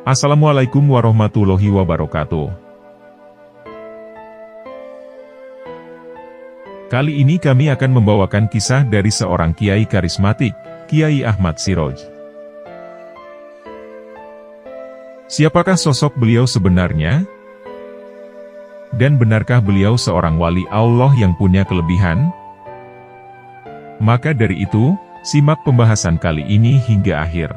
Assalamualaikum warahmatullahi wabarakatuh. Kali ini kami akan membawakan kisah dari seorang kiai karismatik, Kiai Ahmad Siroj. Siapakah sosok beliau sebenarnya? Dan benarkah beliau seorang wali Allah yang punya kelebihan? Maka dari itu, simak pembahasan kali ini hingga akhir.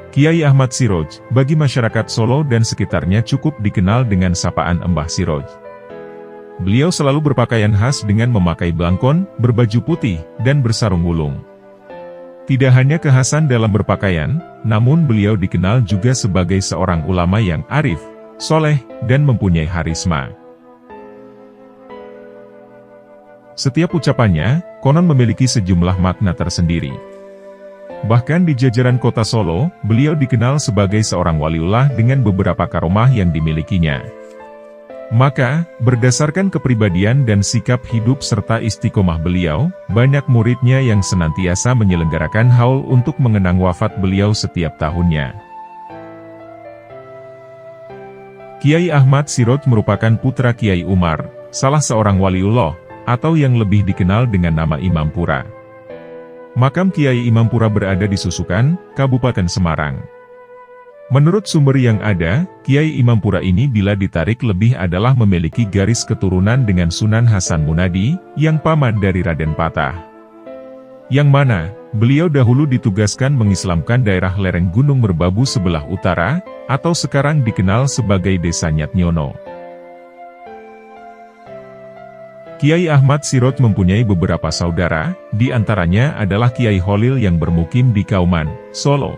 Kiai Ahmad Siroj, bagi masyarakat Solo dan sekitarnya cukup dikenal dengan sapaan Mbah Siroj. Beliau selalu berpakaian khas dengan memakai blangkon, berbaju putih, dan bersarung wulung. Tidak hanya kekhasan dalam berpakaian, namun beliau dikenal juga sebagai seorang ulama yang arif, soleh, dan mempunyai harisma. Setiap ucapannya, konon memiliki sejumlah makna tersendiri. Bahkan di jajaran kota Solo, beliau dikenal sebagai seorang waliullah dengan beberapa karomah yang dimilikinya. Maka, berdasarkan kepribadian dan sikap hidup serta istiqomah beliau, banyak muridnya yang senantiasa menyelenggarakan haul untuk mengenang wafat beliau setiap tahunnya. Kiai Ahmad Siroj merupakan putra Kiai Umar, salah seorang waliullah, atau yang lebih dikenal dengan nama Imam Pura. Makam Kiai Imam Pura berada di Susukan, Kabupaten Semarang. Menurut sumber yang ada, Kiai Imam Pura ini bila ditarik lebih adalah memiliki garis keturunan dengan Sunan Hasan Munadi, yang paman dari Raden Patah. Yang mana, beliau dahulu ditugaskan mengislamkan daerah lereng Gunung Merbabu sebelah utara, atau sekarang dikenal sebagai Desa Nyatnyono. Kiai Ahmad Siroj mempunyai beberapa saudara, di antaranya adalah Kiai Holil yang bermukim di Kauman, Solo,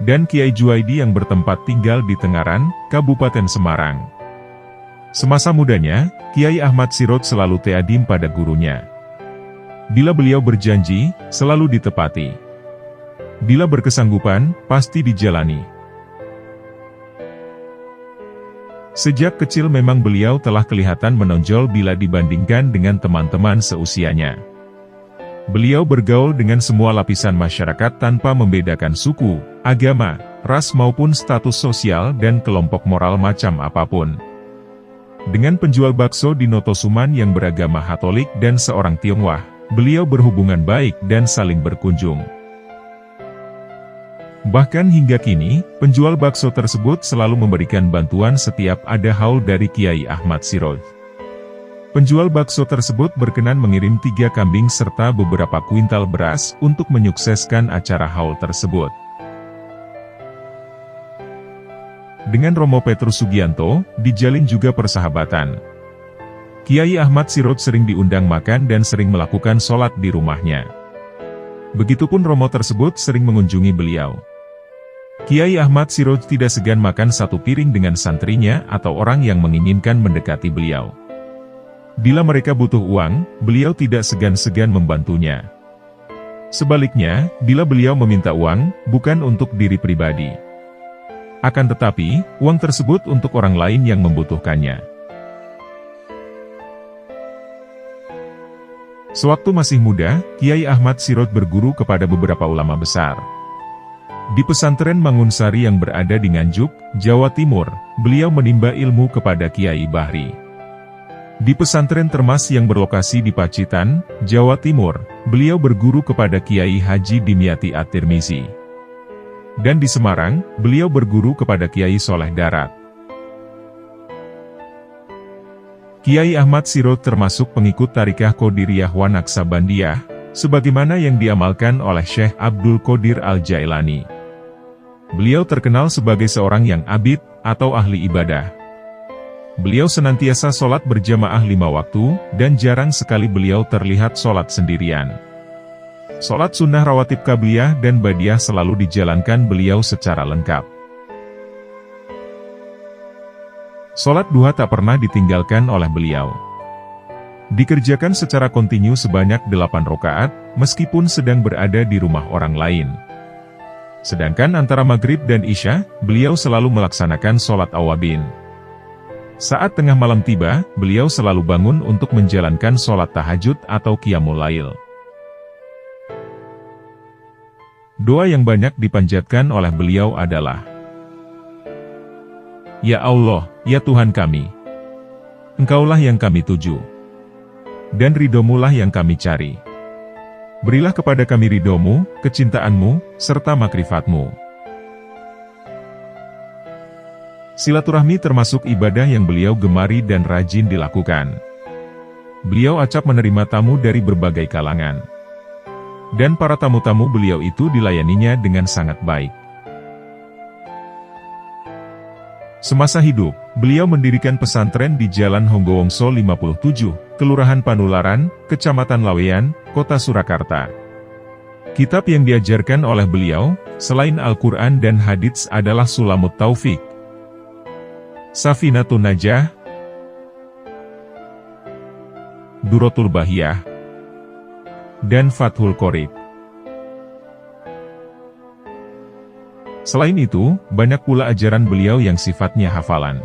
dan Kiai Juwaidi yang bertempat tinggal di Tengaran, Kabupaten Semarang. Semasa mudanya, Kiai Ahmad Siroj selalu teadim pada gurunya. Bila beliau berjanji, selalu ditepati. Bila berkesanggupan, pasti dijalani. Sejak kecil memang beliau telah kelihatan menonjol bila dibandingkan dengan teman-teman seusianya. Beliau bergaul dengan semua lapisan masyarakat tanpa membedakan suku, agama, ras maupun status sosial dan kelompok moral macam apapun. Dengan penjual bakso di Notosuman yang beragama Katolik dan seorang Tionghoa, beliau berhubungan baik dan saling berkunjung. Bahkan hingga kini, penjual bakso tersebut selalu memberikan bantuan setiap ada haul dari Kiai Ahmad Siroj. Penjual bakso tersebut berkenan mengirim 3 kambing serta beberapa kuintal beras untuk menyukseskan acara haul tersebut. Dengan Romo Petrus Sugianto, dijalin juga persahabatan. Kiai Ahmad Siroj sering diundang makan dan sering melakukan sholat di rumahnya. Begitupun Romo tersebut sering mengunjungi beliau. Kiai Ahmad Siroj tidak segan makan satu piring dengan santrinya atau orang yang menginginkan mendekati beliau. Bila mereka butuh uang, beliau tidak segan-segan membantunya. Sebaliknya, bila beliau meminta uang, bukan untuk diri pribadi. Akan tetapi, uang tersebut untuk orang lain yang membutuhkannya. Sewaktu masih muda, Kiai Ahmad Siroj berguru kepada beberapa ulama besar. Di pesantren Mangunsari yang berada di Nganjuk, Jawa Timur, beliau menimba ilmu kepada Kiai Bahri. Di pesantren Termas yang berlokasi di Pacitan, Jawa Timur, beliau berguru kepada Kiai Haji Dimyati At-Tirmizi. Dan di Semarang, beliau berguru kepada Kiai Soleh Darat. Kiai Ahmad Siroj termasuk pengikut Tarikah Qadiriyah wa Naqsabandiyah, sebagaimana yang diamalkan oleh Syekh Abdul Qadir Al-Jailani. Beliau terkenal sebagai seorang yang abid, atau ahli ibadah. Beliau senantiasa sholat berjamaah 5 waktu, dan jarang sekali beliau terlihat sholat sendirian. Sholat sunnah rawatib qabliyah dan badiah selalu dijalankan beliau secara lengkap. Sholat duha tak pernah ditinggalkan oleh beliau. Dikerjakan secara kontinu sebanyak 8 rakaat, meskipun sedang berada di rumah orang lain. Sedangkan antara maghrib dan isya, beliau selalu melaksanakan sholat awabin. Saat tengah malam tiba, beliau selalu bangun untuk menjalankan sholat tahajud atau qiyamul lail. Doa yang banyak dipanjatkan oleh beliau adalah, "Ya Allah, ya Tuhan kami, Engkaulah yang kami tuju, dan ridho-Mu-lah yang kami cari. Berilah kepada kami ridho-Mu, kecintaan-Mu, serta makrifat-Mu." Silaturahmi termasuk ibadah yang beliau gemari dan rajin dilakukan. Beliau acap menerima tamu dari berbagai kalangan. Dan para tamu-tamu beliau itu dilayaninya dengan sangat baik. Semasa hidup, beliau mendirikan pesantren di Jalan Honggowongso 57, Kelurahan Panularan, Kecamatan Laweyan, Kota Surakarta. Kitab yang diajarkan oleh beliau, selain Al-Quran dan Hadits adalah Sulamut Taufik, Safinatun Najah, Duratul Bahiyah, dan Fathul Qorib. Selain itu, banyak pula ajaran beliau yang sifatnya hafalan.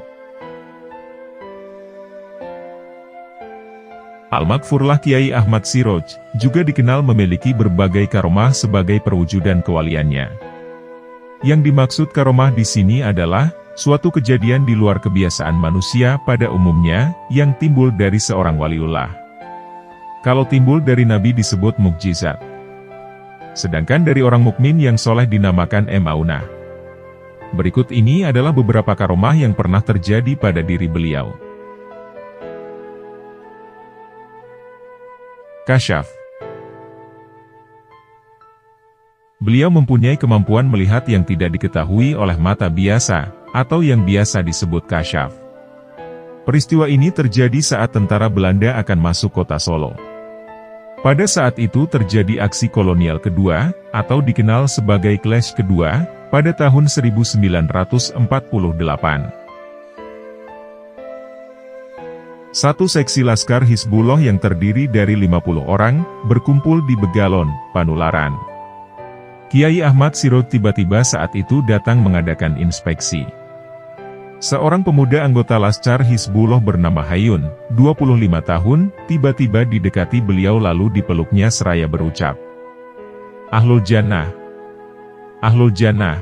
Al-Maghfurlah Kiai Ahmad Siroj, juga dikenal memiliki berbagai karomah sebagai perwujudan kewaliannya. Yang dimaksud karomah di sini adalah suatu kejadian di luar kebiasaan manusia pada umumnya, yang timbul dari seorang waliullah. Kalau timbul dari Nabi disebut mukjizat. Sedangkan dari orang mukmin yang soleh dinamakan maunah. Berikut ini adalah beberapa karomah yang pernah terjadi pada diri beliau. Kasyaf. Beliau mempunyai kemampuan melihat yang tidak diketahui oleh mata biasa, atau yang biasa disebut kasyaf. Peristiwa ini terjadi saat tentara Belanda akan masuk kota Solo. Pada saat itu terjadi aksi kolonial kedua, atau dikenal sebagai Clash kedua, pada tahun 1948. Satu seksi Laskar Hizbullah yang terdiri dari 50 orang, berkumpul di Begalon, Panularan. Kiai Ahmad Siroj tiba-tiba saat itu datang mengadakan inspeksi. Seorang pemuda anggota Laskar Hizbullah bernama Hayun, 25 tahun, tiba-tiba didekati beliau lalu dipeluknya seraya berucap, "Ahlul Jannah! Ahlul Jannah!"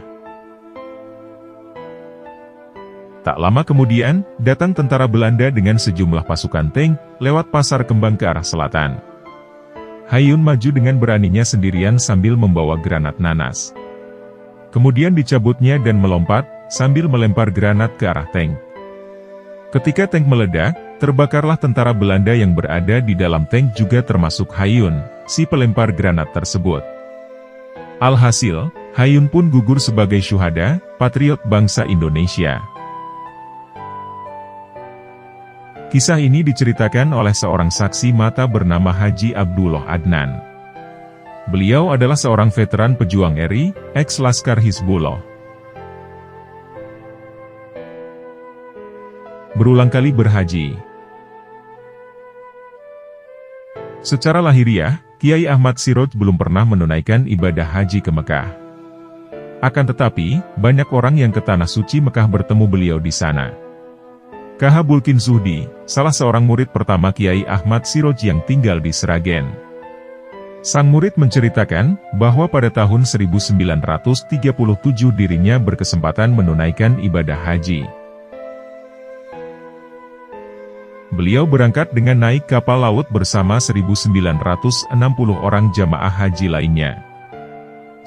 Tak lama kemudian, datang tentara Belanda dengan sejumlah pasukan tank, lewat Pasar Kembang ke arah selatan. Hayun maju dengan beraninya sendirian sambil membawa granat nanas. Kemudian dicabutnya dan melompat, sambil melempar granat ke arah tank. Ketika tank meledak, terbakarlah tentara Belanda yang berada di dalam tank juga termasuk Hayun, si pelempar granat tersebut. Alhasil, Hayun pun gugur sebagai syuhada, patriot bangsa Indonesia. Kisah ini diceritakan oleh seorang saksi mata bernama Haji Abdullah Adnan. Beliau adalah seorang veteran pejuang RI, ex-Laskar Hizbullah. Berulang kali berhaji. Secara lahiriah, Kiai Ahmad Siroj belum pernah menunaikan ibadah haji ke Mekah. Akan tetapi, banyak orang yang ke Tanah Suci Mekah bertemu beliau di sana. K.H. Bulkin Zuhdi, salah seorang murid pertama Kiai Ahmad Siroj yang tinggal di Sragen. Sang murid menceritakan, bahwa pada tahun 1937 dirinya berkesempatan menunaikan ibadah haji. Beliau berangkat dengan naik kapal laut bersama 1960 orang jamaah haji lainnya.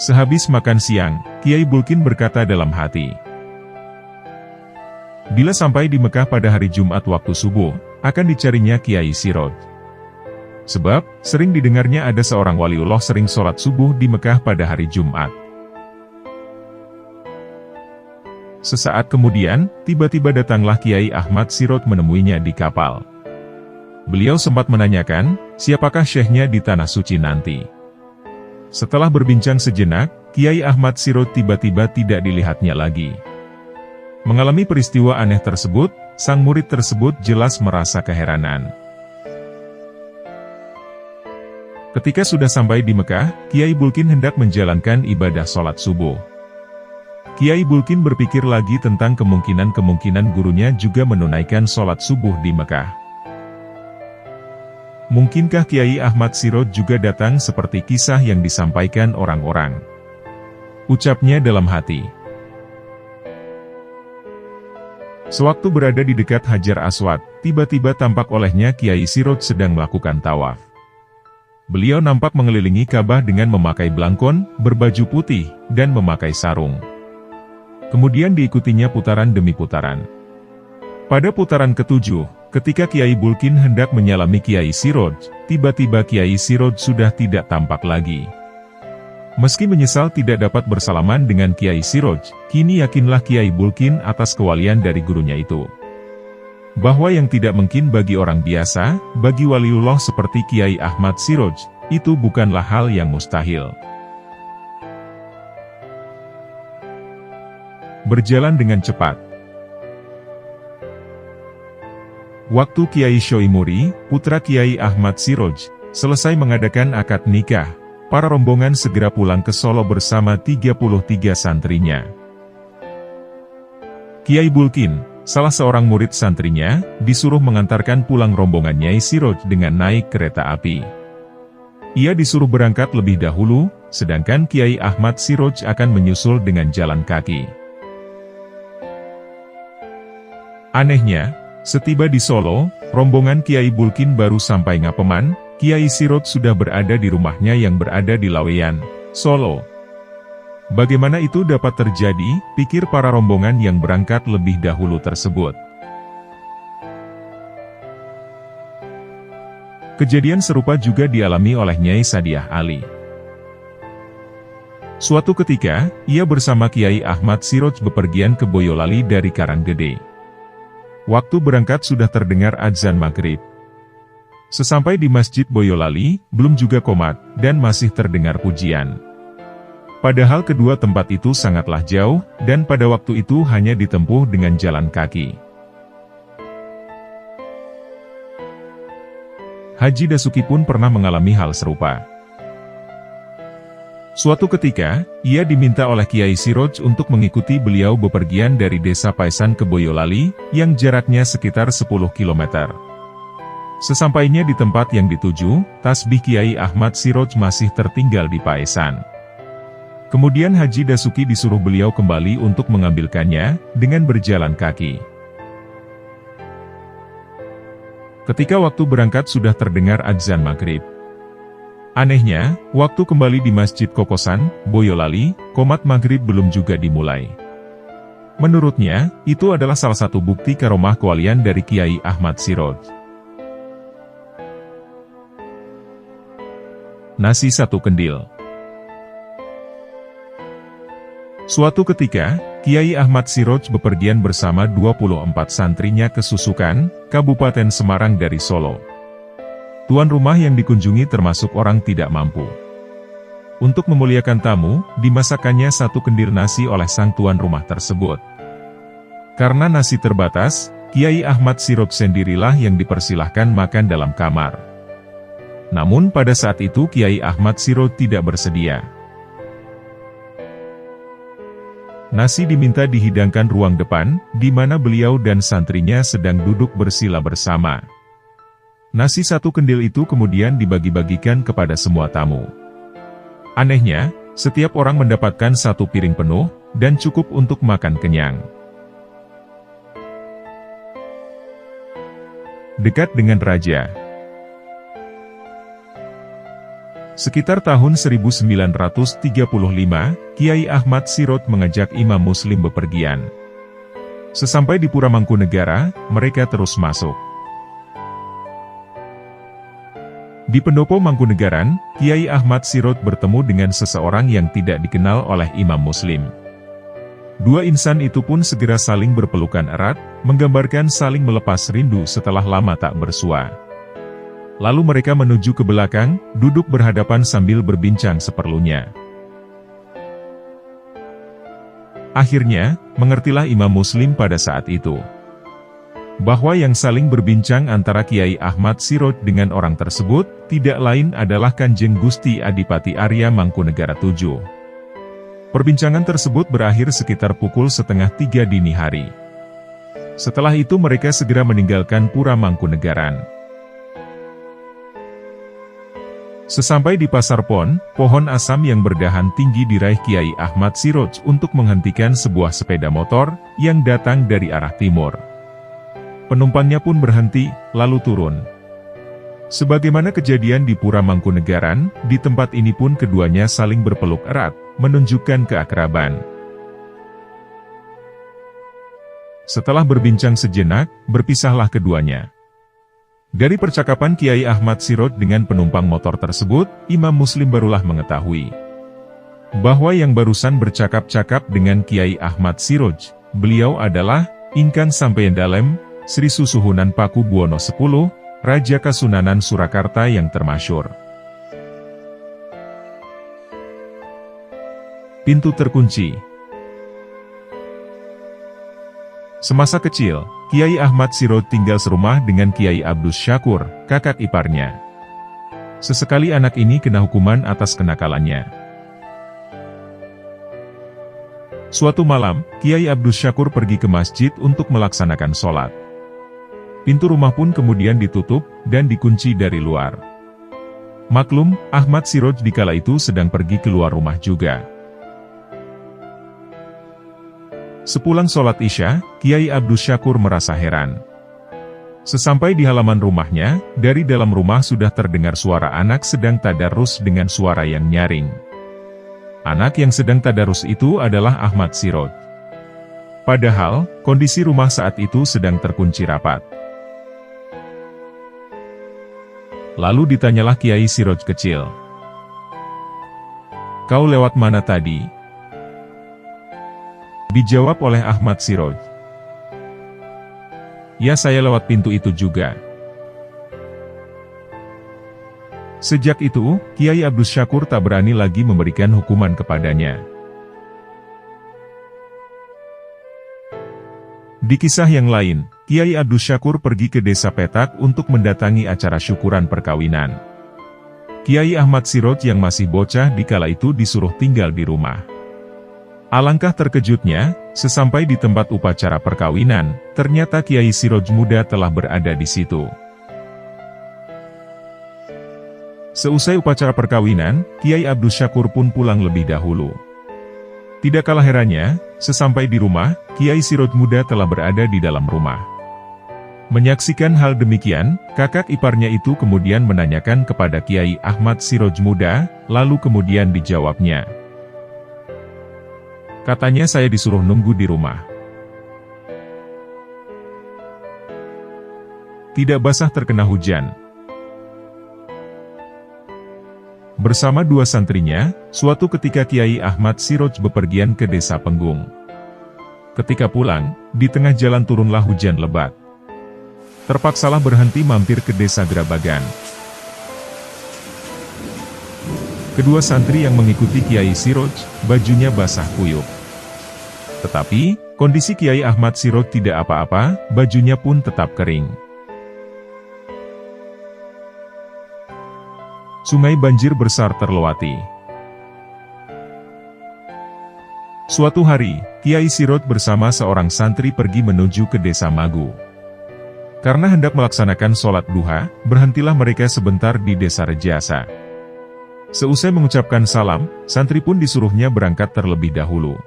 Sehabis makan siang, Kiai Bulkin berkata dalam hati, bila sampai di Mekah pada hari Jumat waktu subuh, akan dicarinya Kiai Siroj. Sebab, sering didengarnya ada seorang waliullah sering sholat subuh di Mekah pada hari Jumat. Sesaat kemudian, tiba-tiba datanglah Kiai Ahmad Siroj menemuinya di kapal. Beliau sempat menanyakan, siapakah syekhnya di Tanah Suci nanti. Setelah berbincang sejenak, Kiai Ahmad Siroj tiba-tiba tidak dilihatnya lagi. Mengalami peristiwa aneh tersebut, sang murid tersebut jelas merasa keheranan. Ketika sudah sampai di Mekah, Kiai Bulkin hendak menjalankan ibadah sholat subuh. Kiai Bulkin berpikir lagi tentang kemungkinan gurunya juga menunaikan sholat subuh di Mekah. Mungkinkah Kiai Ahmad Siroj juga datang seperti kisah yang disampaikan orang-orang? ucapnya dalam hati. Sewaktu berada di dekat Hajar Aswad, tiba-tiba tampak olehnya Kiai Siroj sedang melakukan tawaf. Beliau nampak mengelilingi Ka'bah dengan memakai blangkon, berbaju putih, dan memakai sarung. Kemudian diikutinya putaran demi putaran. Pada putaran ketujuh, ketika Kiai Bulkin hendak menyalami Kiai Siroj, tiba-tiba Kiai Siroj sudah tidak tampak lagi. Meski menyesal tidak dapat bersalaman dengan Kiai Siroj, kini yakinlah Kiai Bulkin atas kewalian dari gurunya itu. Bahwa yang tidak mungkin bagi orang biasa, bagi waliullah seperti Kiai Ahmad Siroj, itu bukanlah hal yang mustahil. Berjalan dengan cepat. Waktu Kiai Syoimuri, putra Kiai Ahmad Siroj, selesai mengadakan akad nikah, para rombongan segera pulang ke Solo bersama 33 santrinya. Kiai Bulkin, salah seorang murid santrinya, disuruh mengantarkan pulang rombongan Nyai Siroj dengan naik kereta api. Ia disuruh berangkat lebih dahulu, sedangkan Kiai Ahmad Siroj akan menyusul dengan jalan kaki. Anehnya, setiba di Solo, rombongan Kiai Bulkin baru sampai Ngapeman, Kiai Siroj sudah berada di rumahnya yang berada di Laweyan, Solo. Bagaimana itu dapat terjadi, pikir para rombongan yang berangkat lebih dahulu tersebut. Kejadian serupa juga dialami oleh Nyai Sadiah Ali. Suatu ketika, ia bersama Kiai Ahmad Siroj bepergian ke Boyolali dari Karanggede. Waktu berangkat sudah terdengar adzan maghrib. Sesampai di Masjid Boyolali, belum juga qomat, dan masih terdengar pujian. Padahal kedua tempat itu sangatlah jauh, dan pada waktu itu hanya ditempuh dengan jalan kaki. Haji Dasuki pun pernah mengalami hal serupa. Suatu ketika, ia diminta oleh Kiai Siroj untuk mengikuti beliau bepergian dari desa Paisan ke Boyolali, yang jaraknya sekitar 10 km. Sesampainya di tempat yang dituju, tasbih Kiai Ahmad Siroj masih tertinggal di Paisan. Kemudian Haji Dasuki disuruh beliau kembali untuk mengambilkannya, dengan berjalan kaki. Ketika waktu berangkat sudah terdengar adzan maghrib. Anehnya, waktu kembali di Masjid Kokosan, Boyolali, qomat maghrib belum juga dimulai. Menurutnya, itu adalah salah satu bukti karomah kewalian dari Kiai Ahmad Siroj. Nasi satu kendil. Suatu ketika, Kiai Ahmad Siroj bepergian bersama 24 santrinya ke Susukan, Kabupaten Semarang dari Solo. Tuan rumah yang dikunjungi termasuk orang tidak mampu. Untuk memuliakan tamu, dimasakkannya satu kendil nasi oleh sang tuan rumah tersebut. Karena nasi terbatas, Kiai Ahmad Siroj sendirilah yang dipersilahkan makan dalam kamar. Namun pada saat itu Kiai Ahmad Siroj tidak bersedia. Nasi diminta dihidangkan ruang depan, di mana beliau dan santrinya sedang duduk bersila bersama. Nasi satu kendil itu kemudian dibagi-bagikan kepada semua tamu. Anehnya, setiap orang mendapatkan satu piring penuh, dan cukup untuk makan kenyang. Dekat dengan Raja. Sekitar tahun 1935, Kiai Ahmad Siroj mengajak Imam Muslim bepergian. Sesampai di Pura Mangkunegara, mereka terus masuk. Di pendopo Mangkunegaran, Kiai Ahmad Siroj bertemu dengan seseorang yang tidak dikenal oleh Imam Muslim. Dua insan itu pun segera saling berpelukan erat, menggambarkan saling melepas rindu setelah lama tak bersua. Lalu mereka menuju ke belakang, duduk berhadapan sambil berbincang seperlunya. Akhirnya, mengertilah Imam Muslim pada saat itu, bahwa yang saling berbincang antara Kiai Ahmad Siroj dengan orang tersebut, tidak lain adalah Kanjeng Gusti Adipati Arya Mangkunegara VII. Perbincangan tersebut berakhir sekitar pukul 2:30 dini hari. Setelah itu mereka segera meninggalkan Pura Mangkunegaran. Sesampai di Pasar Pon, pohon asam yang berdahan tinggi diraih Kiai Ahmad Siroj untuk menghentikan sebuah sepeda motor yang datang dari arah timur. Penumpangnya pun berhenti, lalu turun. Sebagaimana kejadian di Pura Mangkunegaran, di tempat ini pun keduanya saling berpeluk erat, menunjukkan keakraban. Setelah berbincang sejenak, berpisahlah keduanya. Dari percakapan Kiai Ahmad Siroj dengan penumpang motor tersebut, Imam Muslim barulah mengetahui bahwa yang barusan bercakap-cakap dengan Kiai Ahmad Siroj, beliau adalah Ingkang Sampeyan Dalem, Sri Susuhunan Paku Buwono X, Raja Kasunanan Surakarta yang termasyhur. Pintu terkunci. Semasa kecil, Kiai Ahmad Siroj tinggal serumah dengan Kiai Abdus Syakur, kakak iparnya. Sesekali anak ini kena hukuman atas kenakalannya. Suatu malam, Kiai Abdus Syakur pergi ke masjid untuk melaksanakan sholat. Pintu rumah pun kemudian ditutup dan dikunci dari luar. Maklum, Ahmad Siroj dikala itu sedang pergi keluar rumah juga. Sepulang sholat Isya, Kiai Abdus Syakur merasa heran. Sesampai di halaman rumahnya, dari dalam rumah sudah terdengar suara anak sedang tadarus dengan suara yang nyaring. Anak yang sedang tadarus itu adalah Ahmad Siroj. Padahal, kondisi rumah saat itu sedang terkunci rapat. Lalu ditanyalah Kiai Siroj kecil. "Kau lewat mana tadi?" Dijawab oleh Ahmad Siroj. "Ya, saya lewat pintu itu juga." Sejak itu, Kiai Abdus Syakur tak berani lagi memberikan hukuman kepadanya. Di kisah yang lain, Kiai Abdus Syakur pergi ke desa Petak untuk mendatangi acara syukuran perkawinan. Kiai Ahmad Siroj yang masih bocah di kala itu disuruh tinggal di rumah. Alangkah terkejutnya, sesampai di tempat upacara perkawinan, ternyata Kiai Siroj muda telah berada di situ. Seusai upacara perkawinan, Kiai Abdus Syakur pun pulang lebih dahulu. Tidak kalah herannya, sesampai di rumah, Kiai Siroj muda telah berada di dalam rumah. Menyaksikan hal demikian, kakak iparnya itu kemudian menanyakan kepada Kiai Ahmad Siroj muda, lalu kemudian dijawabnya. Katanya saya disuruh nunggu di rumah. Tidak basah terkena hujan. Bersama dua santrinya, suatu ketika Kiai Ahmad Siroj bepergian ke desa Penggung. Ketika pulang, di tengah jalan turunlah hujan lebat. Terpaksalah berhenti mampir ke desa Grabagan. Kedua santri yang mengikuti Kiai Siroj, bajunya basah kuyup. Tetapi, kondisi Kiai Ahmad Siroj tidak apa-apa, bajunya pun tetap kering. Sungai banjir besar terlewati. Suatu hari, Kiai Siroj bersama seorang santri pergi menuju ke desa Magu. Karena hendak melaksanakan sholat duha, berhentilah mereka sebentar di desa Rejasa. Seusai mengucapkan salam, santri pun disuruhnya berangkat terlebih dahulu.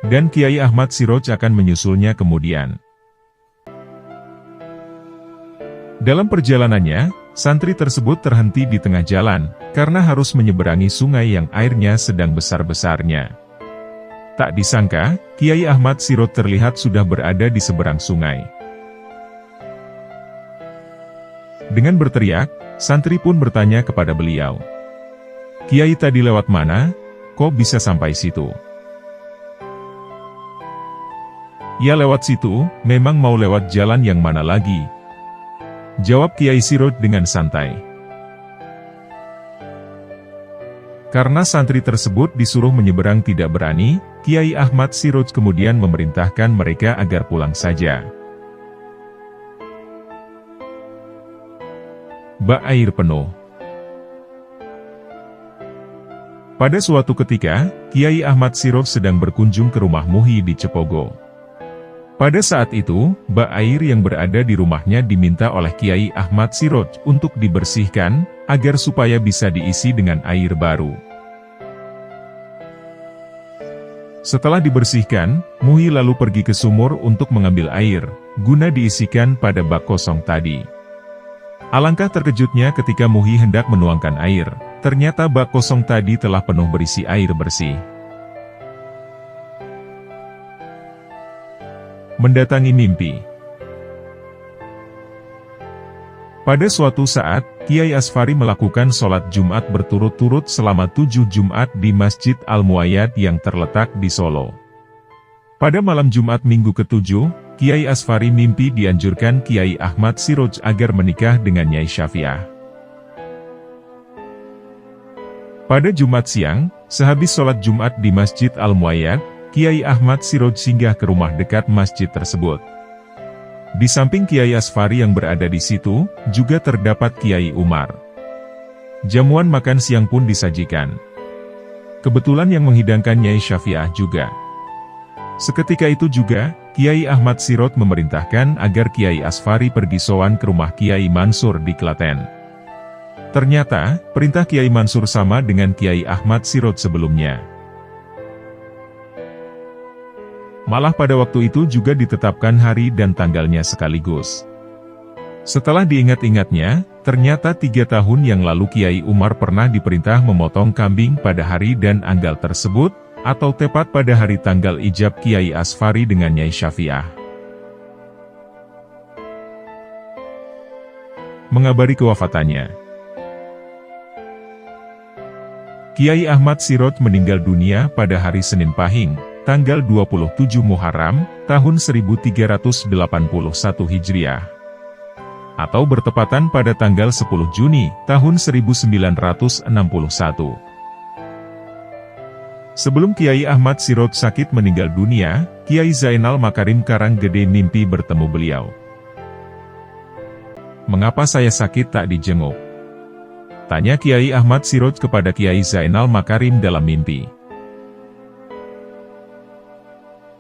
Dan Kiai Ahmad Siroj akan menyusulnya kemudian. Dalam perjalanannya, santri tersebut terhenti di tengah jalan, karena harus menyeberangi sungai yang airnya sedang besar-besarnya. Tak disangka, Kiai Ahmad Siroj terlihat sudah berada di seberang sungai. Dengan berteriak, santri pun bertanya kepada beliau. "Kiai tadi lewat mana? Kok bisa sampai situ?" "Ya lewat situ, memang mau lewat jalan yang mana lagi?" jawab Kiai Siroj dengan santai. Karena santri tersebut disuruh menyeberang tidak berani, Kiai Ahmad Siroj kemudian memerintahkan mereka agar pulang saja. Bak air penuh. Pada suatu ketika, Kiai Ahmad Siroj sedang berkunjung ke rumah Muhi di Cepogo. Pada saat itu, bak air yang berada di rumahnya diminta oleh Kiai Ahmad Siroj untuk dibersihkan, agar supaya bisa diisi dengan air baru. Setelah dibersihkan, Muhi lalu pergi ke sumur untuk mengambil air, guna diisikan pada bak kosong tadi. Alangkah terkejutnya ketika Muhi hendak menuangkan air, ternyata bak kosong tadi telah penuh berisi air bersih. Mendatangi mimpi. Pada suatu saat, Kiai Asfari melakukan sholat Jumat berturut-turut selama 7 Jumat di Masjid Al-Muayyad yang terletak di Solo. Pada malam Jumat minggu ke-7, Kiai Asfari mimpi dianjurkan Kiai Ahmad Siroj agar menikah dengan Nyai Syafi'ah. Pada Jumat siang, sehabis sholat Jumat di Masjid Al-Muayyad, Kiai Ahmad Siroj singgah ke rumah dekat masjid tersebut. Di samping Kiai Asfari yang berada di situ, juga terdapat Kiai Umar. Jamuan makan siang pun disajikan. Kebetulan yang menghidangkan Nyai Syafi'ah juga. Seketika itu juga, Kiai Ahmad Siroj memerintahkan agar Kiai Asfari pergi sowan ke rumah Kiai Mansur di Klaten. Ternyata, perintah Kiai Mansur sama dengan Kiai Ahmad Siroj sebelumnya. Malah pada waktu itu juga ditetapkan hari dan tanggalnya sekaligus. Setelah diingat-ingatnya, ternyata 3 tahun yang lalu Kiai Umar pernah diperintah memotong kambing pada hari dan anggal tersebut, atau tepat pada hari tanggal ijab Kiai Asfari dengan Nyai Syafi'ah. Mengabari kewafatannya. Kiai Ahmad Siroj meninggal dunia pada hari Senin Pahing, tanggal 27 Muharram, tahun 1381 Hijriah. Atau bertepatan pada tanggal 10 Juni, tahun 1961. Sebelum Kiai Ahmad Siroj sakit meninggal dunia, Kiai Zainal Makarim Karanggede mimpi bertemu beliau. "Mengapa saya sakit tak dijenguk?" tanya Kiai Ahmad Siroj kepada Kiai Zainal Makarim dalam mimpi.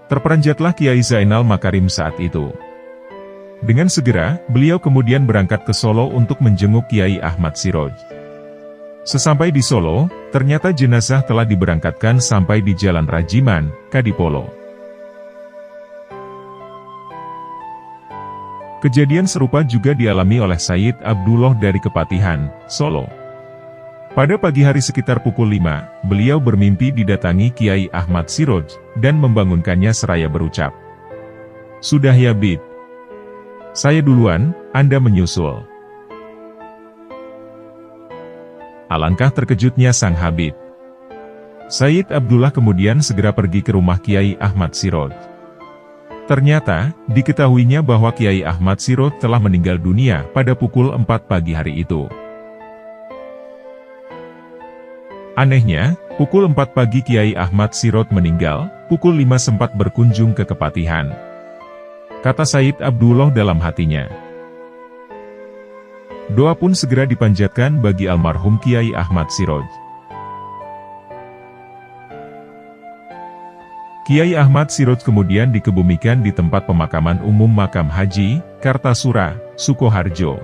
Terperanjatlah Kiai Zainal Makarim saat itu. Dengan segera, beliau kemudian berangkat ke Solo untuk menjenguk Kiai Ahmad Siroj. Sesampai di Solo, ternyata jenazah telah diberangkatkan sampai di Jalan Rajiman, Kadipolo. Kejadian serupa juga dialami oleh Sayyid Abdullah dari Kepatihan, Solo. Pada pagi hari sekitar pukul 5, beliau bermimpi didatangi Kiai Ahmad Siroj, dan membangunkannya seraya berucap, "Sudah ya Bib. Saya duluan, Anda menyusul." Alangkah terkejutnya sang Habib. Sayyid Abdullah kemudian segera pergi ke rumah Kiai Ahmad Siroj. Ternyata, diketahuinya bahwa Kiai Ahmad Siroj telah meninggal dunia pada pukul 4 pagi hari itu. Anehnya, pukul 4 pagi Kiai Ahmad Siroj meninggal, pukul 5 sempat berkunjung ke Kepatihan. Kata Sayyid Abdullah dalam hatinya. Doa pun segera dipanjatkan bagi almarhum Kiai Ahmad Siroj. Kiai Ahmad Siroj kemudian dikebumikan di tempat pemakaman umum Makam Haji, Kartasura, Sukoharjo.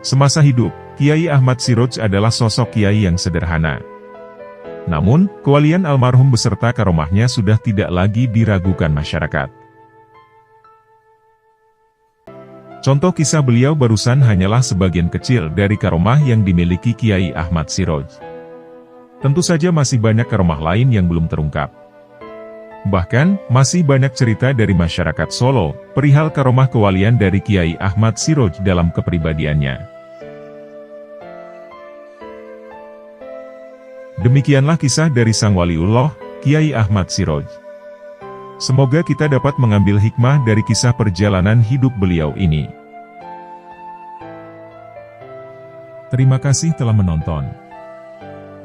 Semasa hidup, Kiai Ahmad Siroj adalah sosok kiai yang sederhana. Namun, kewalian almarhum beserta karomahnya sudah tidak lagi diragukan masyarakat. Contoh kisah beliau barusan hanyalah sebagian kecil dari karomah yang dimiliki Kiai Ahmad Siroj. Tentu saja masih banyak karomah lain yang belum terungkap. Bahkan, masih banyak cerita dari masyarakat Solo, perihal karomah kewalian dari Kiai Ahmad Siroj dalam kepribadiannya. Demikianlah kisah dari sang waliullah, Kiai Ahmad Siroj. Semoga kita dapat mengambil hikmah dari kisah perjalanan hidup beliau ini. Terima kasih telah menonton.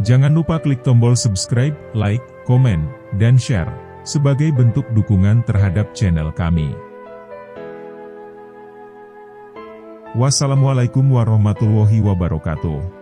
Jangan lupa klik tombol subscribe, like, komen, dan share, sebagai bentuk dukungan terhadap channel kami. Wassalamualaikum warahmatullahi wabarakatuh.